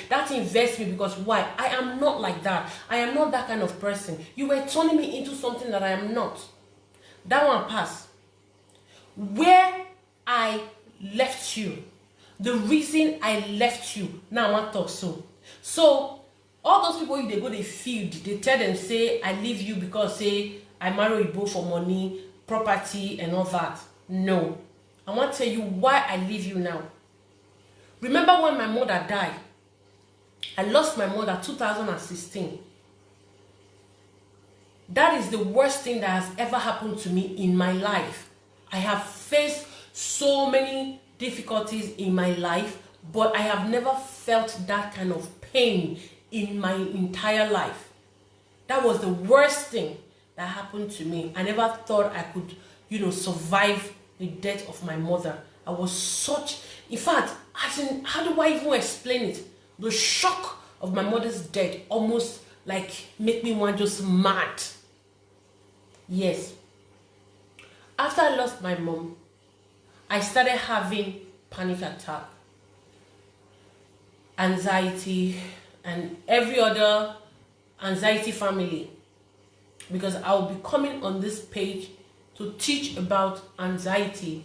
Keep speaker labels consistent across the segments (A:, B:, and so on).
A: That invests me because why? I am not like that. I am not that kind of person. You were turning me into something that I am not. That one pass. Where I left you, the reason I left you, now I want to talk so all those people, they go, they feed, they tell them, say, I leave you because, say, I marry you both for money, property, and all that. No. I want to tell you why I leave you now. Remember when my mother died? I lost my mother 2016. That is the worst thing that has ever happened to me in my life. I have faced so many difficulties in my life, but I have never felt that kind of pain in my entire life. That was the worst thing that happened to me. I never thought I could, survive the death of my mother. I was such, in fact, how do I even explain it? The shock of my mother's death almost like make me want just mad. Yes. After I lost my mom, I started having panic attack, anxiety, and every other anxiety family, because I'll be coming on this page to teach about anxiety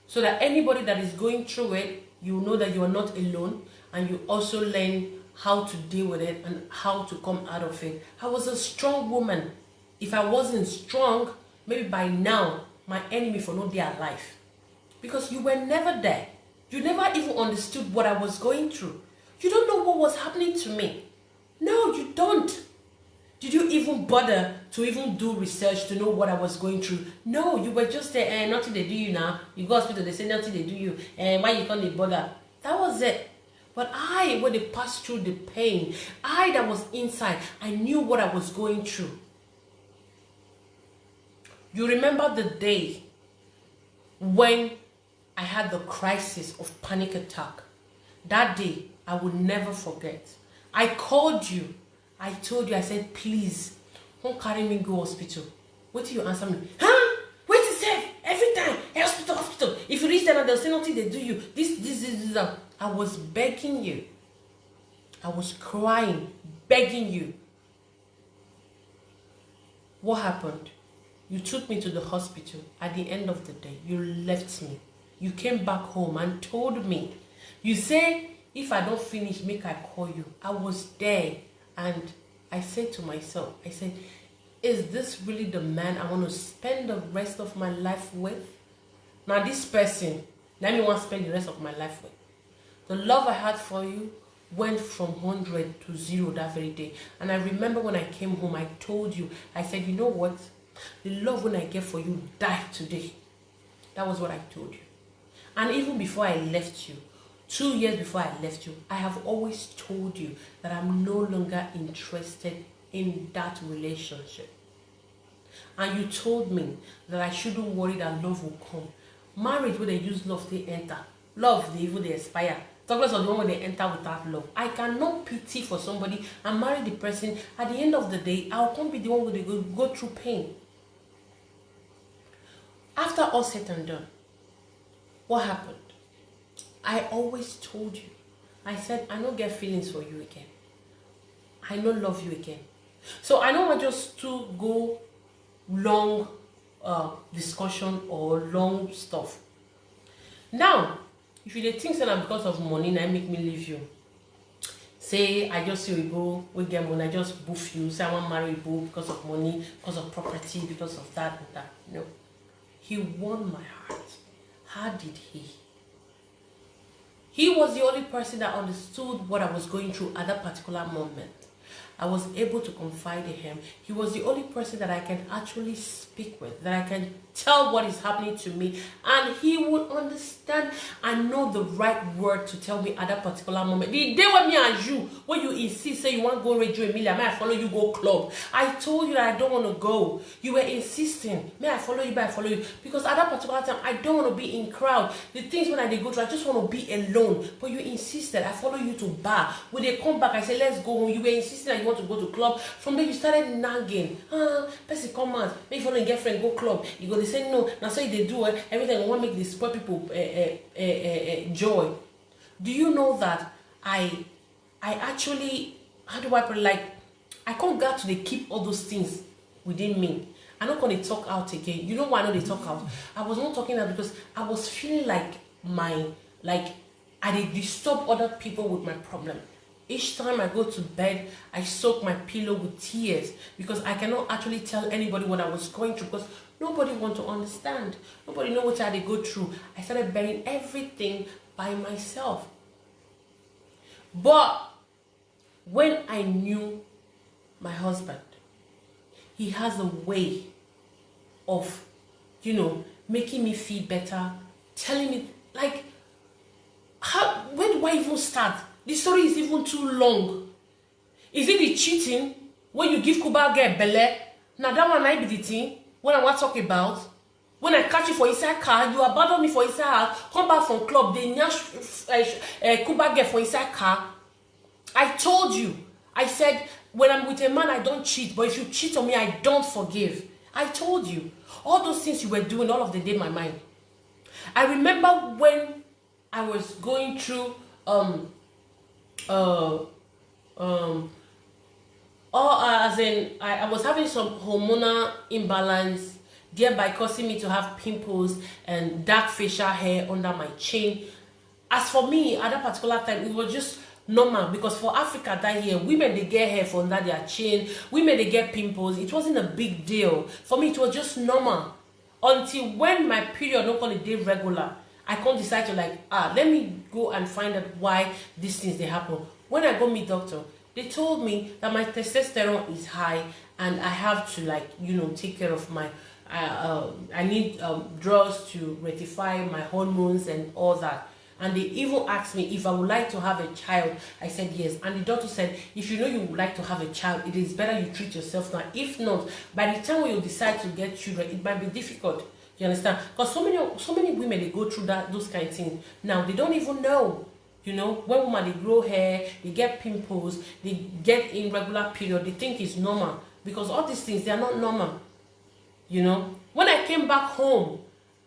A: so that anybody that is going through it, you know that you are not alone, and you also learn how to deal with it and how to come out of it. I was a strong woman. If I wasn't strong, maybe by now my enemy for not their life, because you were never there. You never even understood what I was going through. You don't know what was happening to me. No, you don't. Did you even bother to even do research to know what I was going through? No, you were just there, nothing they do you now. You go to hospital, they say nothing they do you. Why you can't bother? That was it. But when they passed through the pain, that was inside, I knew what I was going through. You remember the day when I had the crisis of panic attack? That day, I will never forget. I called you. I told you, I said, please, don't carry me go hospital. What do you answer me? Huh? Wait to save every time. Hospital. If you reach them and they'll say nothing they do you. This. I was begging you. I was crying, begging you. What happened? You took me to the hospital. At the end of the day, you left me. You came back home and told me. You say, if I don't finish, make I call you. I was there. And I said to myself, I said, is this really the man I want to spend the rest of my life with? Now this person, let me want to spend the rest of my life with. The love I had for you went from 100 to 0 that very day. And I remember when I came home, I told you, I said, you know what? The love when I get for you died today. That was what I told you. And even before I left you, 2 years before I left you, I have always told you that I'm no longer interested in that relationship. And you told me that I shouldn't worry that love will come. Marriage, where they use love, they enter. Love, they expire. Talkless of the one when they enter without love. I cannot pity for somebody and marry the person. At the end of the day, I'll come be the one where they go through pain. After all said and done, what happened? I always told you. I said, I don't get feelings for you again. I don't love you again. So I don't want just to go long discussion or long stuff. Now, if you think that because of money, now make me leave you. Say, I just see you go, we get money, I just boof you. Say, I want to marry you because of money, because of property, because of that and that. No. He won my heart. How did he? He was the only person that understood what I was going through at that particular moment. I was able to confide in him. He was the only person that I can actually speak with, that I can tell what is happening to me, and he would understand and know the right word to tell me at that particular moment. The day when me and you, when you insist, say you want to go Radio Emilia, may I follow you go club? I told you that I don't want to go. You were insisting, may I follow you, may I follow you? Because at that particular time, I don't want to be in crowd. The things when I go through, I just want to be alone. But you insisted, I follow you to bar. When they come back, I say, let's go home. You were insisting that you want to go to club. From there, you started nagging. Person come out, make follow your girlfriend go club. You go, they say no. Now so they do it. Everything want make these poor people joy. Do you know that I I actually, how do I put it, like, I can't get to they keep all those things within me. I'm not going to talk out again. You know why I know they talk out? I was not talking out because I was feeling like I did disturb other people with my problem. Each time I go to bed, I soak my pillow with tears because I cannot actually tell anybody what I was going through because nobody want to understand. Nobody know what I had to go through. I started bearing everything by myself. But when I knew my husband, he has a way of, making me feel better, telling me, like, where do I even start? The story is even too long. Is it the cheating when you give Kuba girl belle? Now that one I be the thing when I want to talk about. When I catch you for inside car, you abandon me for inside house, come back from club, they nyash Kuba girl for inside car. I told you. I said, when I'm with a man, I don't cheat. But if you cheat on me, I don't forgive. I told you. All those things you were doing all of the day in my mind. I remember when I was going through I was having some hormonal imbalance, thereby causing me to have pimples and dark facial hair under my chin. As for me, at that particular time, it was just normal because for Africa that year, women they get hair from under their chin, women they get pimples. It wasn't a big deal. For me, it was just normal. Until when my period not on a day regular, I can't decide to let me go and find out why these things they happen. When I go meet doctor, they told me that my testosterone is high and I have to take care of my I need drugs to rectify my hormones and all that. And they even asked me if I would like to have a child. I said yes. And the doctor said, if you know you would like to have a child, it is better you treat yourself now. If not, by the time when you decide to get children, it might be difficult. You understand? Because so many women, they go through those kind of things. Now, they don't even know. When women, they grow hair, they get pimples, they get irregular period, they think it's normal. Because all these things, they are not normal. When I came back home,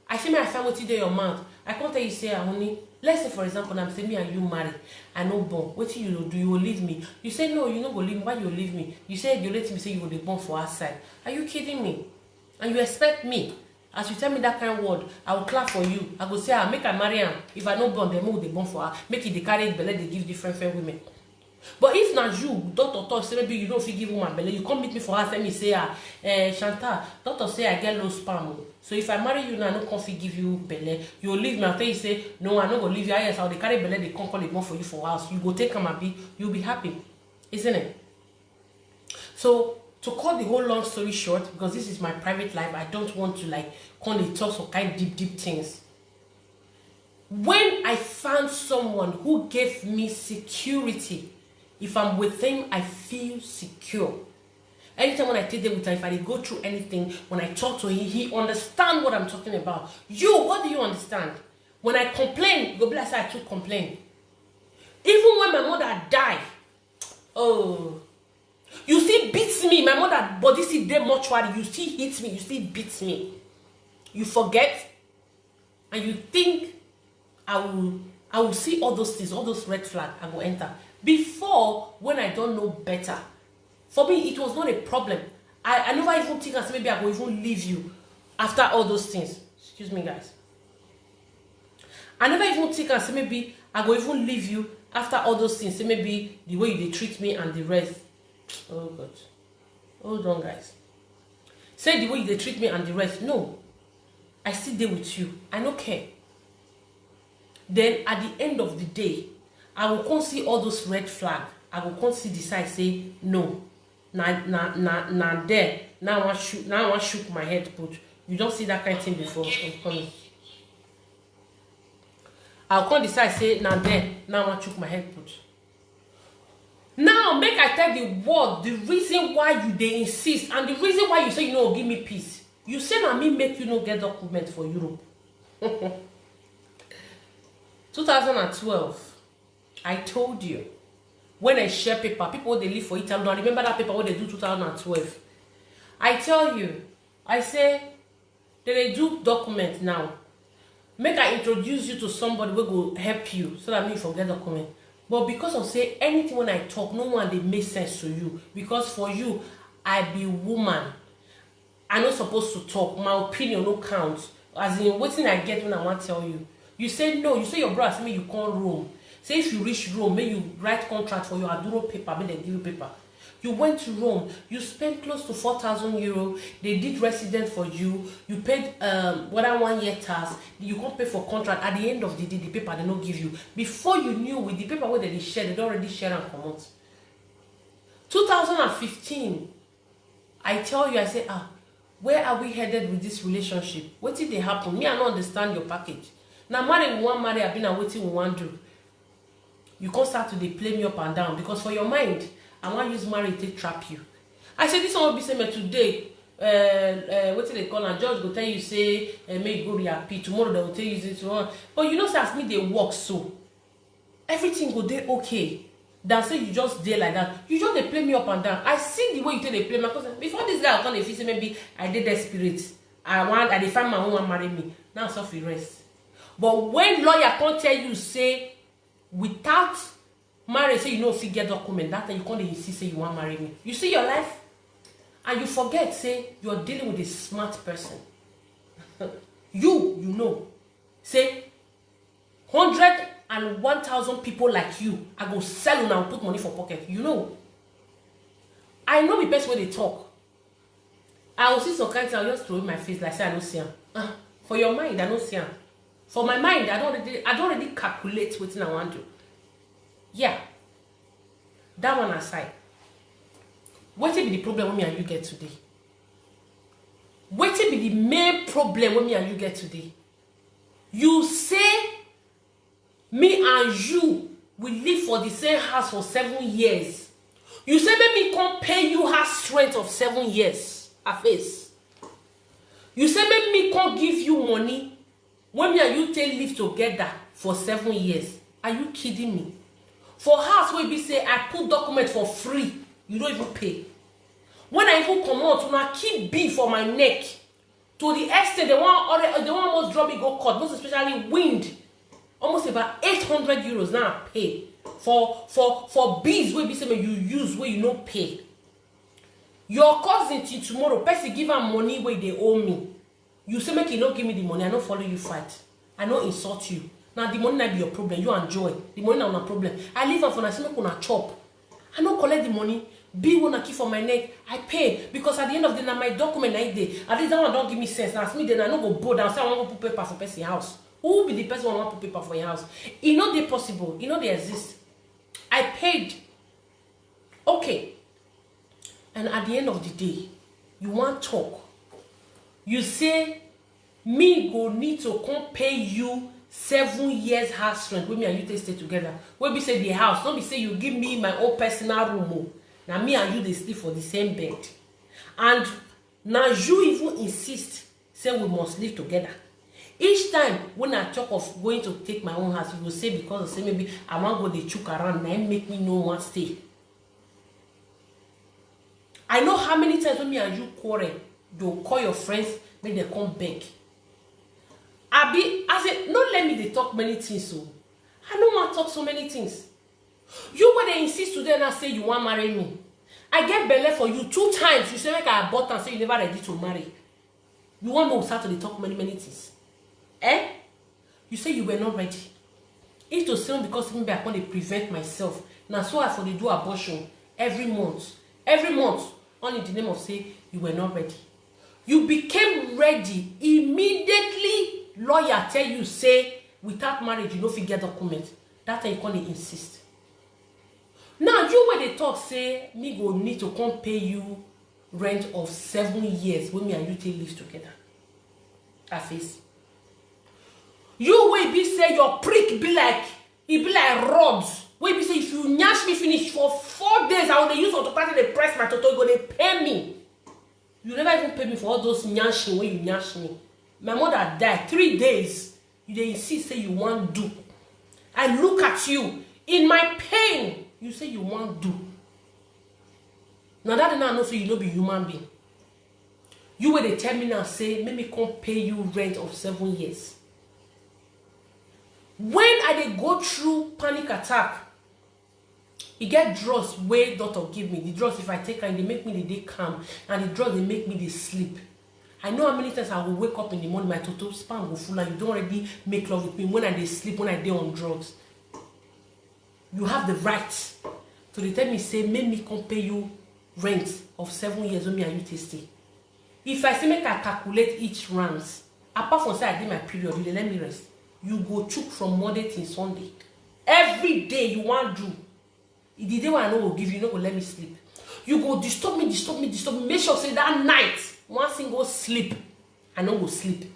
A: I say, I found what you do your mouth. I can't tell you, say, honey, let's say, for example, I'm saying me and you marry. I know born. What you do? You will leave me. You say, no, you not go leave me. Why you leave me? You said you let me say you will be born for outside. Are you kidding me? And you expect me, as you tell me that kind of word, I will clap for you. I go say, I'll make her marry him. If I not born, then move the born for her. Make it the carry it, but let they give different women. But if not you, doctor talk, say maybe you don't feel give woman belly, you come meet me for us, let me say, Chantal, doctor say I get low sperm. So if I marry you now, I no come give you belly. You leave me after you say, no, I no go leave you. Yes, I'll carry belly, they come call it more for you for us. You go take them and be, you'll be happy. Isn't it? So to cut the whole long story short, because this is my private life, I don't want to come and talk some kind of deep things. When I found someone who gave me security, if I'm with him, I feel secure. Anytime when I take them with him, if I go through anything, when I talk to him, he understands what I'm talking about. You, what do you understand? When I complain, you go be like, I took complain. Even when my mother died, oh, you still beats me. My mother body still dead mortuary. You still hits me. You still beats me. You forget, and you think I will see all those things, all those red flags, and will enter. Before, when I don't know better, for me, it was not a problem. I never even think as maybe I will even leave you after all those things. Excuse me, guys. I never even think as maybe I will even leave you after all those things. So maybe the way they treat me and the rest. Oh, God. Hold on, guys. Say the way they treat me and the rest. No. I still there with you. I don't care. Then, at the end of the day, I will come see all those red flags. I will come see decide say no. Now there. Now I shook my head put. You don't see that kind of thing before. I'll come decide say now there. Now I shook my head put. Now make I tell the world the reason why you they insist and the reason why you say you know give me peace. You say na me make you no get document for Europe. 2012. I told you, when I share paper, people they live for Italy. I remember that paper what they do 2012. I tell you, I say, they do document now. Make I introduce you to somebody who will help you so that me forget document. But because of say anything when I talk, no one they make sense to you. Because for you, I be woman. I'm not supposed to talk. My opinion no count. As in, what thing I get when I want to tell you. You say no. You say your brother say me you can't Rome. Say if you reach Rome, may you write contract for your Aduro paper, may they give you paper. You went to Rome, you spent close to 4,000 euro, they did resident for you, you paid whether 1 year tax, you can't pay for contract. At the end of the day, the paper they don't give you. Before you knew with the paper where they share, they already share and come out. 2015, I tell you, I say, where are we headed with this relationship? What did they happen? Me, I don't understand your package. Now, marry we want marry, I've been waiting we want do. You can't start to play me up and down because for your mind, I want to use marriage to trap you. I said this one will be saying today. What do they call? And judge will tell you say, may you go reappeal. Tomorrow they will tell you this one. But you know, say as me they work so everything go there okay. Than say you just there like that. You just they play me up and down. I see the way you tell they play me because before this guy come, if he say maybe I did desperate. I they find my own one marry me. Now so for rest. But when lawyer can't tell you say without marriage say you know if you get document that time you can't insist say you want to marry me. You see your life and you forget say you're dealing with a smart person. you know say 101,000 people like you I go sell you and put money for pocket. You know I know the best way they talk. I will see some kind of I'll just throw in my face like say I don't see him. For your mind I don't see him. For my mind I don't already calculate what I want to. Yeah, that one aside. What will be the problem when me and you get today? What will be the main problem when me and you get today? You say me and you will live for the same house for 7 years. You say make me come pay you house rent of 7 years a face. You say make me come give you money when me and you take live together for 7 years. Are you kidding me? For house where be say I put document for free, you don't even pay. When I even come out, when I keep B for my neck, to the extent they want almost drop me go cut, most especially wind, almost about 800 euros now I pay for bees where be say you use where you don't pay. Your cousin till tomorrow, person give her money where they owe me. You say make you not give me the money, I don't follow you fight, I don't insult you. Now the money not be your problem. You enjoy. The money not a problem. I leave am for na say make una chop. I don't collect the money. Be one keep for my neck. I pay because at the end of the day, my document like day. At least that one don't give me sense. Now ask me then I no go bow down. Say I want to put paper for person house. Who will be the person who want to put paper for your house? It not they possible. It not they exist. I paid. Okay. And at the end of the day, you want talk. You say me go need to come pay you 7 years house rent when me and you stay together. When we say the house, don't be say you give me my own personal room. Now me and you they sleep for the same bed. And now you even insist say we must live together. Each time when I talk of going to take my own house, you will say because of say maybe I want to go the chook around and make me no one stay. I know how many times when me and you quarrel, they'll call your friends, make they come back. I said, don't let me they talk many things. So I don't want to talk so many things. You when they insist today and say you want to marry me. I get belly for you 2 times. You say like I bought and say you never ready to marry. You want me to start to talk many things. You say you were not ready. It's to say because maybe I want to prevent myself. Now so I for the do abortion every month. Every month. Only in the name of say you were not ready. You became ready immediately. Lawyer tell you say without marriage you no fit get document. That time you can't insist. Now you when they talk say me go need to come pay you rent of 7 years when me and you take live together. I face. You will be say your prick be like rods. Wey be say if you nyash me finish for 4 days, I will use automatic they press my toto, you go they pay me. You never even pay me for all those nyashing when you nyash me. My mother died 3 days. You they insist say you want do. I look at you in my pain. You say you want do. Now that now I know so you know be human being. You will they tell me now say make me come pay you rent of 7 years. When I dey go through panic attack, e get drugs wey doctor give me. The drugs, if I take am, they make me the day calm, and the drugs, they make me the sleep. I know how many times I will wake up in the morning, my total span go full, and you don't already make love with me when I dey sleep, when I dey on drugs. You have the right to tell me, say, make me come pay you rent of 7 years when me and you stay. If I say make I calculate each rounds, apart from say I did my period, you let me rest. You go chook from Monday till Sunday. Every day you want do. The day when I know will give you, no go let me sleep. You go disturb me. Make sure say that night, one single sleep, I no go sleep.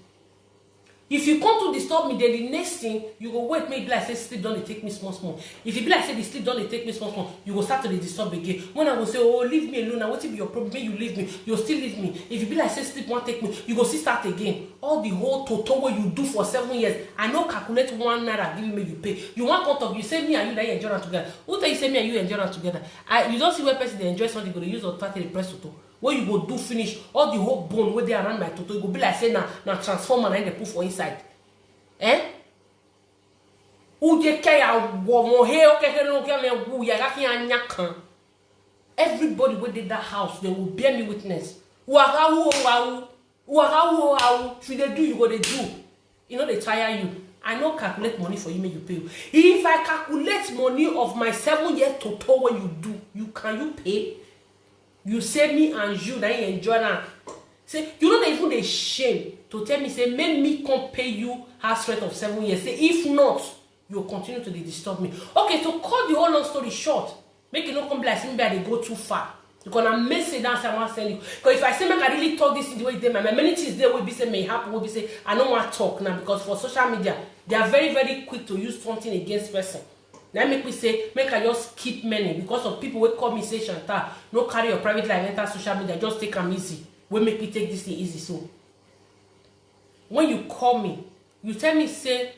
A: If you come to disturb me, then the next thing you go wait, maybe like say sleep don't take me small. If you be like say the sleep don't take me small, you go start to disturb again. When I go say, oh, leave me alone, now what will be your problem? When you leave me, you'll still leave me. If you be like say sleep won't take me, you go still start again. All the whole total what you do for 7 years, I know calculate 1 naira, give me you pay. You want to talk, you say me and you that you enjoy them together. Who tell you say me and you enjoy them together? You don't see where person they enjoy something, go to use authority to press toto. When you go do finish, all the whole bone where they around my toto, it go be like say now transformer and they put for inside. Everybody within that house, they will bear me witness. Should they do, you go they do. You know they tire you. I know calculate money for you, make you pay. If I calculate money of my 7 year total, when you do, can you pay? You say me and you that you enjoy that. Say, you know, even the shame to tell me, say, make me come pay you house rent of 7 years. Say, if not, you'll continue to disturb me. Okay, to cut the whole long story short, make it not come like maybe I go too far. Because I'm messing down someone send you. Because if I say, make I really talk this in the way they many things there will be say may happen, will be say, I don't want to talk now. Because for social media, they are very, very quick to use something against person. Now make me say, make I just keep many. Because of people who call me, say, Chantal, no carry your private life, enter social media, just take them easy. Will make me take this thing easy. So when you call me, you tell me say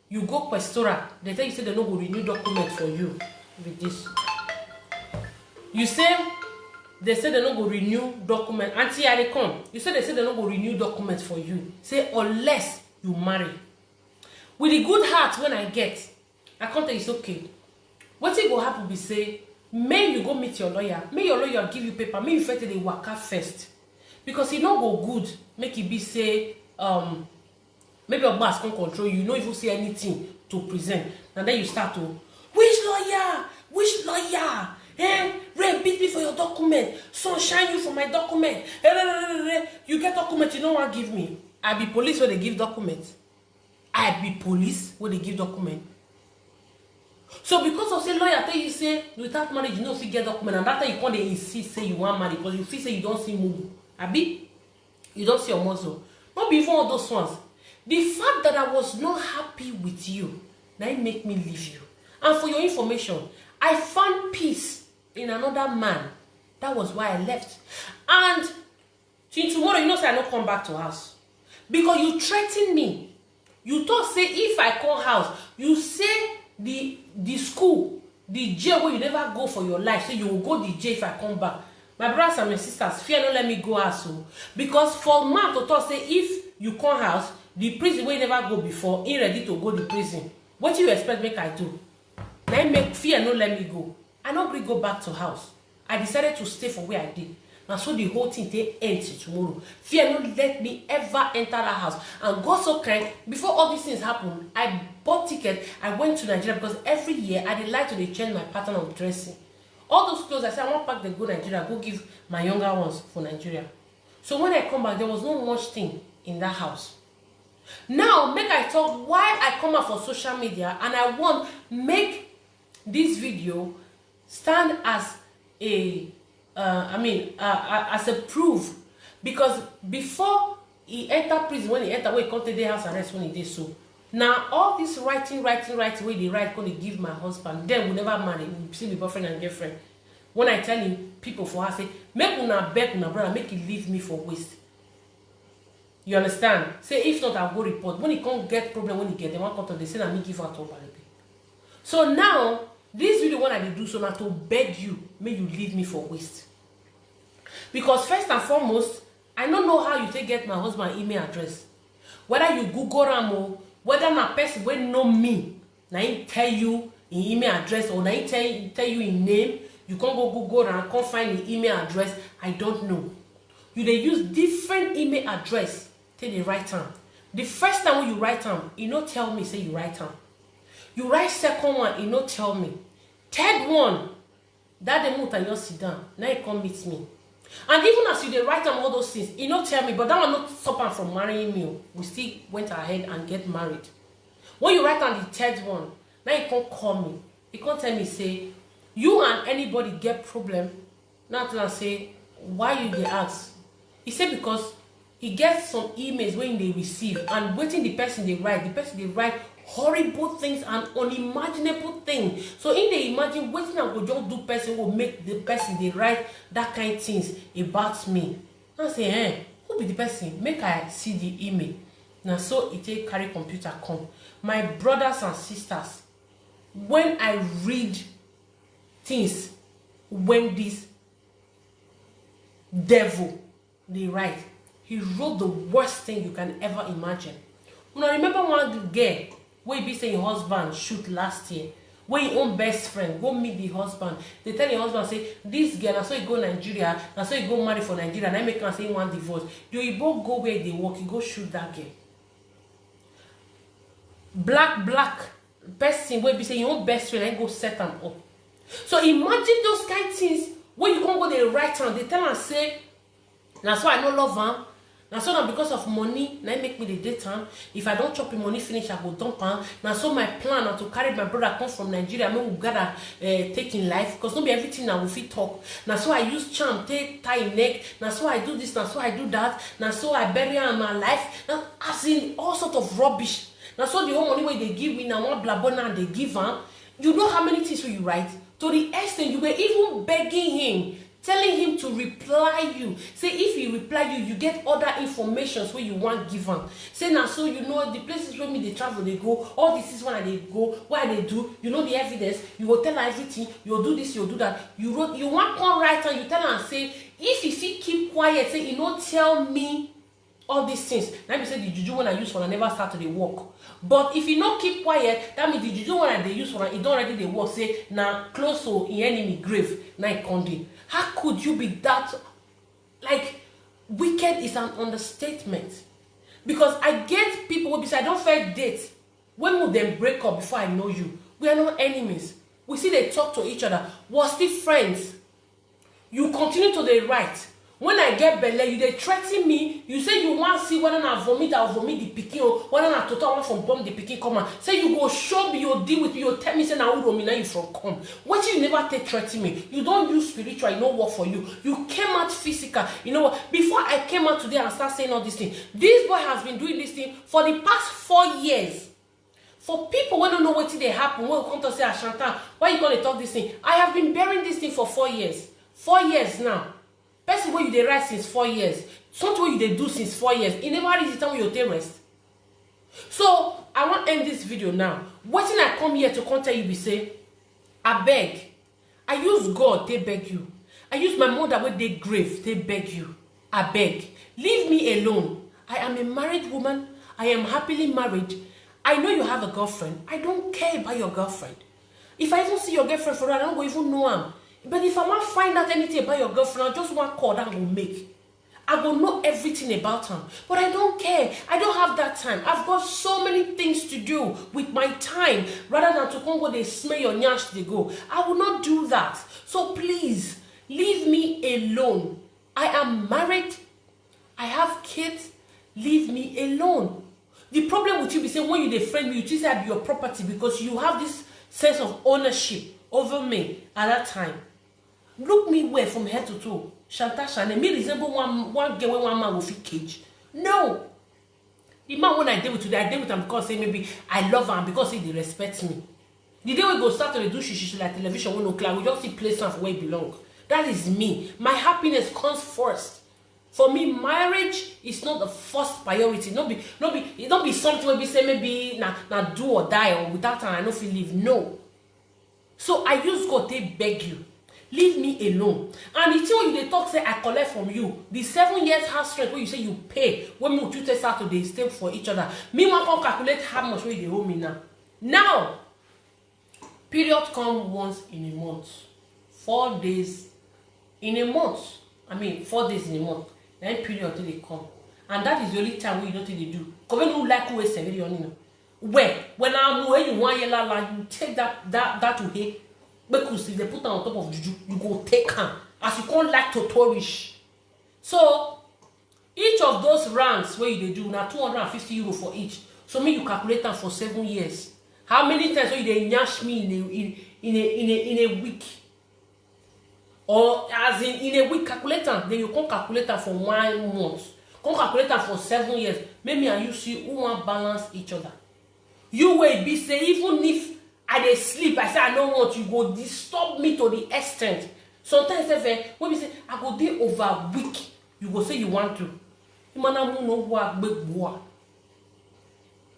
A: you go questora, they tell you say they no go renew document for you with this. You say they say they no go renew document until I come. You say they no go renew document for you. Say unless you marry. With the good heart when I get, I can't tell you it's okay. What it go happen be say, may you go meet your lawyer, may your lawyer give you paper, may you first the waka first. Because it no go good, make it be say, maybe your boss can control you, don't even say anything to present. And then you start to, which lawyer? Which lawyer? Ray, beat me for your document. Sunshine you for my document. You get document, you don't want to give me. I be police where they give documents. I be police where they give document. So because of say lawyer tell you say without marriage you know if you get document, and that time you can't insist say you want marry because you feel say you don't see move. Abi, you don't see your muscle. Not before all those ones. The fact that I was not happy with you, now it make me leave you. And for your information, I found peace in another man. That was why I left. And till tomorrow, you know say I don't come back to house. Because you threaten me. You thought say if I come house, you say the school, the jail where you never go for your life, so you will go the jail if I come back. My brothers and my sisters, fear don't let me go house. Because for man to talk say if you come house, the prison where you never go before, ain't ready to go the prison. What do you expect make I do? Now make fear not let me go. I not really go back to house. I decided to stay for where I did. Now so the whole thing they end tomorrow. Fear not let me ever enter that house. And God so kind, before all these things happen, I bought ticket. I went to Nigeria because every year I like to change my pattern of dressing. All those clothes I said I want to pack the go Nigeria, go give my younger ones for Nigeria. So when I come back, there was no much thing in that house. Now make I talk why I come out for social media and I want make this video stand as a as a proof, because before he enter prison, when he enter, when he come to the house arrest when he did so. Now all this writing where they write gonna give my husband, then we never marry, we see the boyfriend and girlfriend. When I tell him people for her say, make una beg una brother, make he leave me for waste. You understand? Say if not, I'll go report. When he can't get problem, when he get them, one contact, they say that me give out all baby. So now this video what I do so now to beg you, may you leave me for waste. Because first and foremost, I don't know how you take get my husband email address. Whether you Google Ramo, whether my person will know me, now he tell you in email address, or na tell you in name, you can't go Google and can't find the email address. I don't know. You dey use different email address till they write am. The first time when you write am, you no tell me say you write am. You write second one, you no tell me. Third one, that the month I just sit down, now you come meet me. And even as you dey write am all those things, you no tell me, but that one not stop am from marrying me. We still went ahead and get married. When you write on the third one, now you can't call me. You can't tell me say, you and anybody get problem. Now to say, why you dey ask? He said because he gets some emails when they receive, and waiting the person they write horrible things and unimaginable things. So in they imagine waiting and go just do person will make the person they write that kind of things about me. I say, who be the person? Make I see the email. Now so it take carry computer come. My brothers and sisters, when I read things, when this devil they write, he wrote the worst thing you can ever imagine. When I remember one girl where be saying husband shoot last year, where your own best friend go meet the husband, they tell your husband say this girl na so you go Nigeria, na so you go marry for Nigeria, and I make am say he want divorce. You both go where they work, you go shoot that girl. Black person where be saying your own best friend and go set them up. So imagine those kind of things when you can't go they write down, they tell and say, that's why I no love her. Now so now because of money, now make me the date time. If I don't chop the money finish, I go dump her. Now so my plan now to carry my brother come from Nigeria, I mean we gotta take in life, because not be everything now we fit talk. Now so I use charm, tie in neck. Now so I do this, now so I do that. Now so I bury her in my life. Now as in all sort of rubbish. Now so the whole money where they give me now one blabona they give her. You know how many things will you write? To the extent you were even begging him, telling him to reply you. Say if he reply you, you get other informations where you want given. Say now so you know the places where me they travel they go, all this is when they go, what they do, you know the evidence, you will tell her everything, you'll do this, you'll do that. You want one writer, you tell her and say, if you see keep quiet, say you don't tell me all these things. Now me say the juju when I use for I never start to the work. But if you not keep quiet, that means the juju when I they use for it don't already they work. Say now close to in enemy grave, now it conde. How could you be that like wicked is an understatement? Because I get people who say I don't fair date. When will them break up before I know you? We are not enemies. We see they talk to each other. We're still friends. You continue to the right. When I get belle, you they threaten me. You say you want to see whether I vomit, I'll vomit the pikin, or whether I total one from bomb the pikin come on. Say you go show me, you deal with me, you tell me say now who now you from come. What you never take threaten me? You don't use spiritual, it no work for you. You came out physical. You know what? Before I came out today and start saying all these things, this boy has been doing this thing for the past 4 years. For people who don't know what they happen, when come to say Ashanta, why you gonna talk this thing? I have been bearing this thing for 4 years. 4 years now. Person where you dey write since 4 years, something where you dey do since 4 years, it never reach the time you take rest. So I want to end this video now. What thing I come here to come tell you be say, I beg. I use God, they beg you. I use my mother where they grave, they beg you. I beg. Leave me alone. I am a married woman. I am happily married. I know you have a girlfriend. I don't care about your girlfriend. If I even see your girlfriend for that, I don't even know him. But if I want to find out anything about your girlfriend, I just want call that I will make. I will know everything about her. But I don't care. I don't have that time. I've got so many things to do with my time. Rather than to come where they smell your nyash, they go. I will not do that. So please, leave me alone. I am married. I have kids. Leave me alone. The problem with you be saying when you defriend me, you think I be your property because you have this sense of ownership over me at that time. Look me well from head to toe. Shanta Shane, me resemble one girl when one man will fit cage. No. The man when I deal with today, I deal with him because say maybe I love him because he respects me. The day we go start to do shishi like television when no clear, we just see place where it belong. That is me. My happiness comes first. For me, marriage is not the first priority. It don't be something where we say maybe na do or die or without time I no feel live. No. So I use God to beg you. Leave me alone. And the thing when they talk say I collect from you, the 7 years house rent where you say you pay when we two start to they stay for each other. Me want to calculate how much will they owe me now. Now, Period come once in a month. 4 days in a month. I mean 4 days in a month. Then period till they come. And that is the only time you know what they do. Because when you like who is severe on you. When I'm when you want you take that to hate. Because if they put on top of juju, you go take her. As you can't like to tourish. So each of those ranks where you do now 250 euro for each. So me you calculate them for 7 years. How many times will they nyash me in a week? Or as in a week calculator, then you can't calculate them for 1 month. Can't calculate them for 7 years. Maybe and you see who want balance each other. You will be say even if I dey sleep, I say I don't want you go disturb me to the extent. Sometimes when we say I go dey over a week, you go say you want to.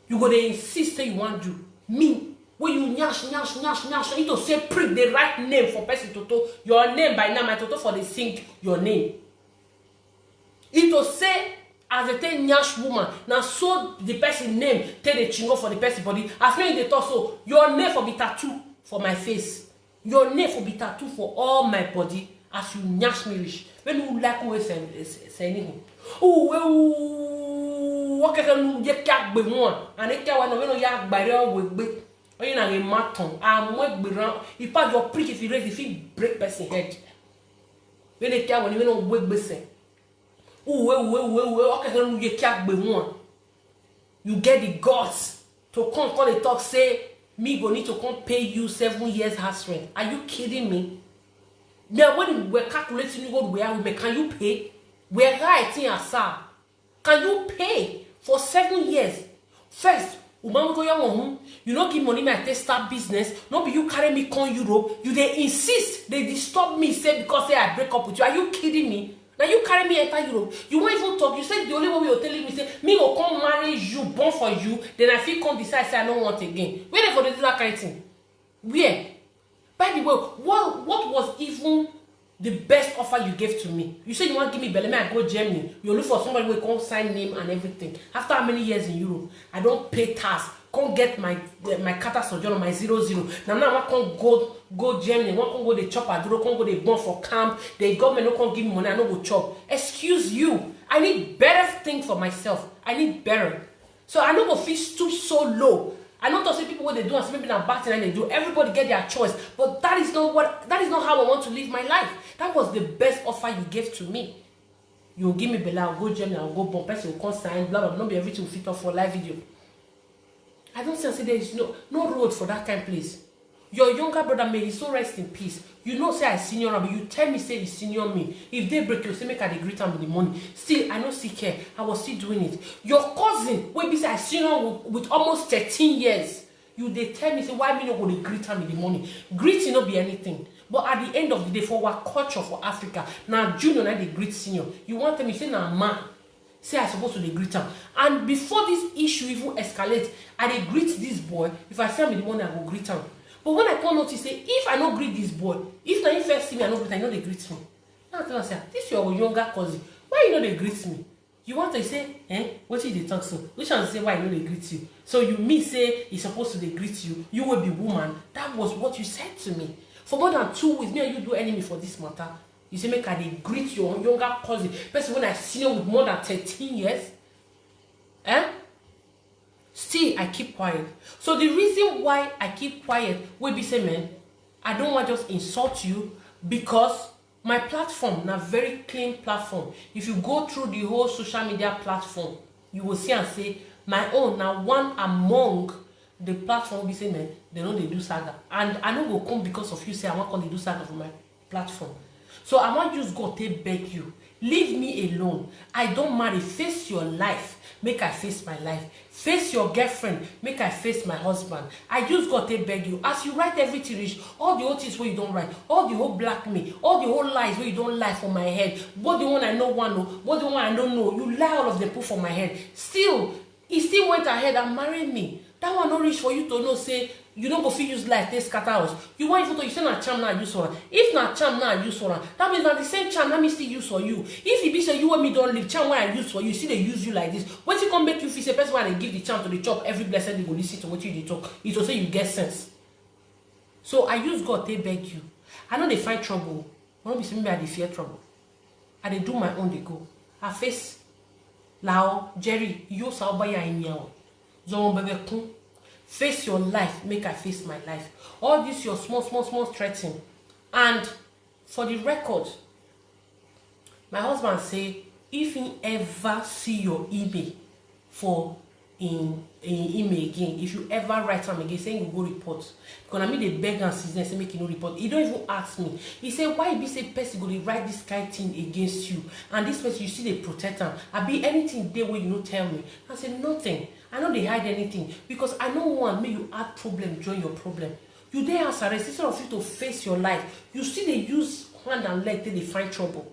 A: You go dey insist say you want to. Me, when you nyash, you to say prick the right name for person to your name by now, my toto for the sing your name. It to say as a ten nyash woman, now so the person name take the chingo for the person body. As many they talk so your name for be tattoo for my face, your name for be tattoo for all my body. As you nyash me rich, when you like who is saying, oh, what can you get be one? And it can when you yak by the with big. Or you know a maton. I'm more be round. If part your prick if you raise if you break person head. When they care when you know wake be say. Oh, okay, you can't be one. You get the guts to come the talk say me go need to come pay you 7 years house rent. Are you kidding me? Now when we're calculating you go where we can you pay? We're writing a sir. Can you pay for 7 years? First, you don't give money me I start business. No be you carry me come Europe. You they insist, they disturb me say because say I break up with you. Are you kidding me? Now you carry me enter Europe. You won't even talk. You said the only way we are telling me say me go come marry you, born for you. Then I feel come decide say I don't want again. Where they for the that kind of thing? Where? By the way, what was even the best offer you gave to me? You said you want to give me belly, I go Germany. You look for somebody who can sign name and everything. After how many years in Europe, I don't pay tax. Can't get my kata sojourn my 00. Now I can't go Germany. I can't go the chop. I can't go the bomb for camp. The government no can't give me money. I no go chop. Excuse you. I need better thing for myself. I need better. So I no go feel stoop so low. I know to say people what they do and maybe not bad thing and they do. Everybody get their choice, but that is not how I want to live my life. That was the best offer you gave to me. You will give me Bella, I'll go Germany, I'll go bomb. Person will come sign, blah blah blah. Not be everything will fit up for a live video. I don't say there is no road for that kind of place. Your younger brother may he so rest in peace. You know say I senior him, you tell me say he senior me. If they break you, say make I dey greet him in the morning. Still, I no see care. I was still doing it. Your cousin, when be say I senior with almost 13 years, you they tell me say why me no go dey greet him in the morning. Greeting no be anything. But at the end of the day, for our culture for Africa, now junior na dey greet senior. You want tell me say na man. Say I supposed to dey greet him. And before this issue even escalate, I dey greet this boy. If I see him in the morning, I go greet him. But when I come notice, say if I no greet this boy, if na him first see me, I know they greet me. Now I tell her say, this your younger cousin. Why you know they greet me? You want to say, what did they talk so? Which one say why you know they greet you? So you me say he's supposed to they greet you. You will be woman. That was what you said to me. For more than 2 weeks, me and you do enemy for this matter. You say make I they greet your younger cousin. Person when I see you with more than 13 years. Still, I keep quiet. So the reason why I keep quiet will be say, man, I don't want to just insult you because my platform, na very clean platform. If you go through the whole social media platform, you will see and say, my own, now one among the platform will be saying, man, they know they do saga. And I know go come because of you say, I want to do saga for my platform. So I want you to go take beg you. Leave me alone. I don't marry. Face your life. Make I face my life. Face your girlfriend. Make I face my husband. I just got to beg you. As you write everything, rich, all the old things where you don't write, all the whole black me, all the whole lies where you don't lie for my head, what the one I know one know, what the one I don't know, you lie all of them put for my head. Still, he still went ahead and married me. That one not reach for you to know, say, you don't go feel use life, they scatter us. You want even to, you say na charm now use for her. If na charm now use for her, that means that the same charm that me still use for you. If it be say you want me don't live, charm why I use for you, see they use you like this. What you can make you feel say person when they give the charm to the chop every blessed they go listen to what you talk. It will say you get sense. So I use God to beg you. I know they find trouble. I don't be saying I dey fear trouble. I dey do my own, they go. I face Lao, Jerry, you saw by your face your life, make I face my life. All this your small threatening. And for the record, my husband say if he ever see your email for in email again, if you ever write him again saying you go report, because I mean they beg and season say make you no report. He don't even ask me. He said why be say person go dey write this kind of thing against you, and this person you see they protect him. I be anything there where you no tell me. I said nothing. I know they hide anything because I know one make you add problem join your problem. You dey house arrest instead of you to face your life. You still they use hand and leg till they find trouble.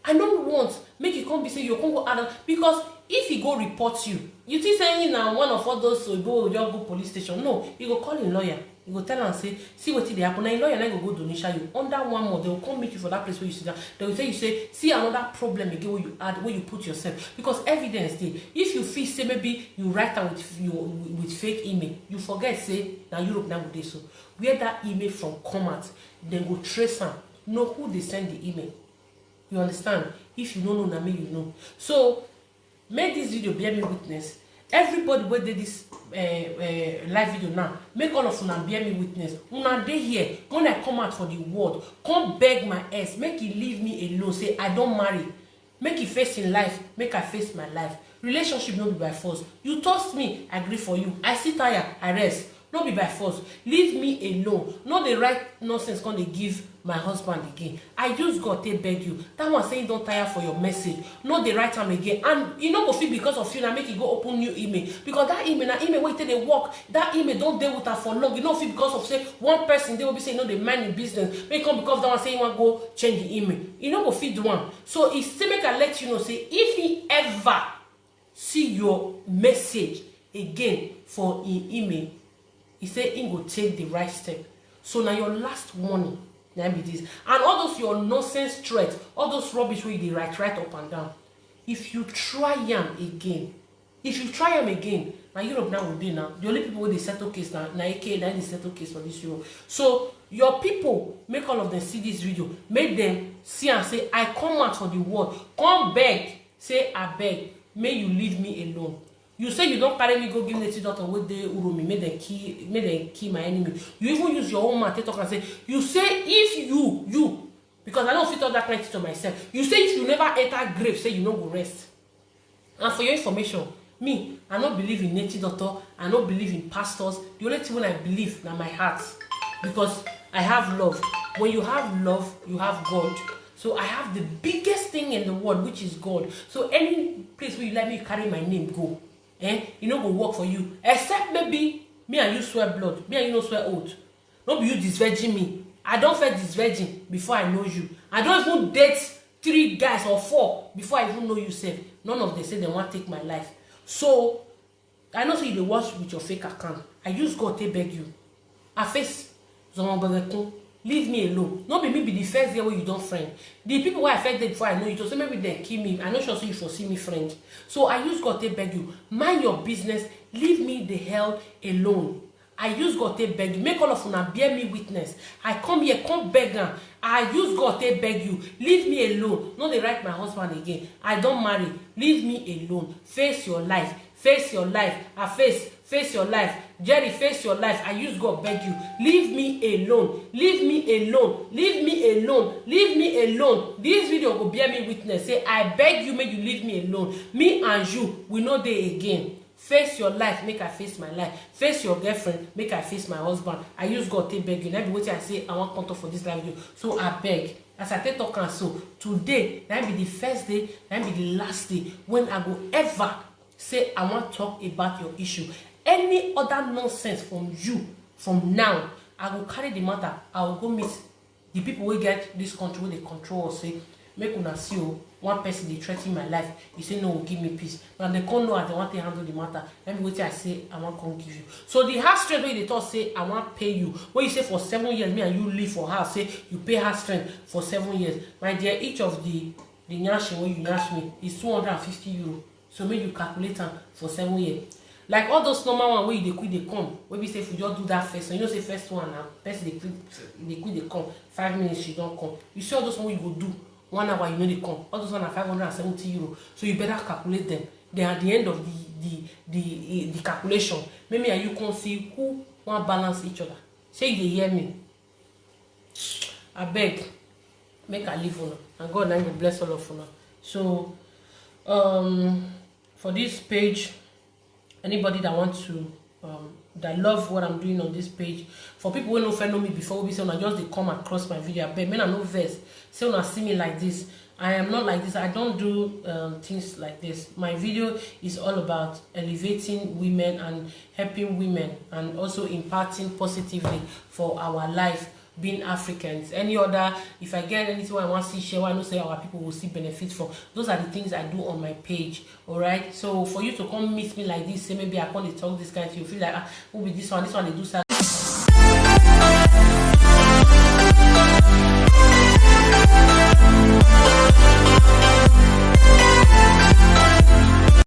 A: I don't want make you come be say you come go add, because if he go report you, you think saying now one of all those so go just go police station. No, you go call a lawyer. You go tell and say, see what they happen. Now a lawyer now go donation you. Under 1 month, they will come meet you for that place where you sit down. They will say, you say, see another problem again where you add, where you put yourself. Because evidence there. If you feel say maybe you write down with fake email, you forget say now Europe now would do so. Where that email from come out, then go trace them. Know who they send the email. You understand? If you don't know, now me you know. So make this video bear me witness. Everybody where did this live video now, make all of una bear me witness. Una dey here when I come out for the word, come beg my ass, make he leave me alone. Say I don't marry, make he face in life, make I face my life. Relationship no be by force. You toast me, I agree for you. I sit tired, I rest. No be by force. Leave me alone. No the right nonsense come dey give my husband again. I use God to beg you. That one saying don't tire for your message. No the right time again. And you know go feel because of you now make you go open new email. Because that email where they work, that email don't deal with her for long. You know feel because of say one person they will be saying no they mind in business. Make come because that one saying want go change the email. You know go feed one. So it's still make I let you know say if he ever see your message again for in email, he said he will take the right step. So now your last warning, now be this. And all those your nonsense threats, all those rubbish where they write up and down. If you try them again, now Europe now will be now. The only people where they settle case now AK, now they settle case for this Europe. So your people make all of them see this video, make them see and say, I come out for the word, come beg, say I beg, may you leave me alone. You say you don't carry me go give native daughter with the urumi, make them kill my enemy. You even use your own mouth to talk and say, you say if you, because I don't fit all that credit to myself. You say if you never enter grave, say you no go rest. And for your information, me, I don't believe in native daughter, I don't believe in pastors. The only thing when I believe na my heart. Because I have love. When you have love, you have God. So I have the biggest thing in the world, which is God. So any place where you let me carry my name, go. You know go work for you, except maybe me and you swear blood, me and you no swear oath. No be you disvirgin me. I don't first disvirgin before I know you. I don't even date 3 guys or 4 before I even know you sef. None of them say they want to take my life. So I know say you dey watch with your fake account. I use God to beg you. I face leave me alone. No be me be the first day where you don't friend. The people where I first date before I know you, to say maybe they kill me. I know sure so you foresee me friend. So I use God to beg you. Mind your business. Leave me the hell alone. I use God to beg you. Make all of una bear me witness. I come here, come beg them. I use God to beg you. Leave me alone. No, they write my husband again. I don't marry. Leave me alone. Face your life. Face your life. I face your life. Jerry, face your life. I use God beg you. Leave me alone. Leave me alone. Leave me alone. Leave me alone. This video will bear me witness. Say, I beg you, make you leave me alone. Me and you, we know they again. Face your life, make I face my life. Face your girlfriend, make I face my husband. I use God to beg you. Now be what I say, I want contact for this live video. So I beg. As I take talk and so today, that be the first day, that be the last day when I go ever say I want to talk about your issue. Any other nonsense from you from now, I will carry the matter. I will go meet the people who get this country where they control or say, make una see one person they threaten my life. You say no, give me peace. Now they can't know how they want to handle the matter. Let me wait till I say I want to give you. So the house strength where they talk say I want pay you. When you say for 7 years, me and you live for house, say you pay house strength for 7 years. My dear, each of the nyash when you nyash me is €250. So make you calculate them for 7 years. Like all those normal one where you dey quick dey come, wey be say if you just do that first one, you know say first one na person dey quick dey come, 5 minutes she don come. You see all those one wey you go do 1 hour, you know they come. All those one are 570 euro. So you better calculate them. Then at the end of the calculation, maybe you can see who want balance each other. Say you hear me. I beg, make I leave una, and God will bless all of una. So for this page, anybody that wants to that love what I'm doing on this page, for people who don't know me before, we say I just they come across my video, I beg, men I no verse, say when I see me like this, I am not like this. I don't do things like this. My video is all about elevating women and helping women, and also imparting positively for our life being Africans. Any other, if I get anything I want to see share, I know say our people will see benefit from. Those are the things I do on my page. All right. So for you to come meet me like this, say maybe I can't talk this kind of thing, you feel like who be this one? This one they do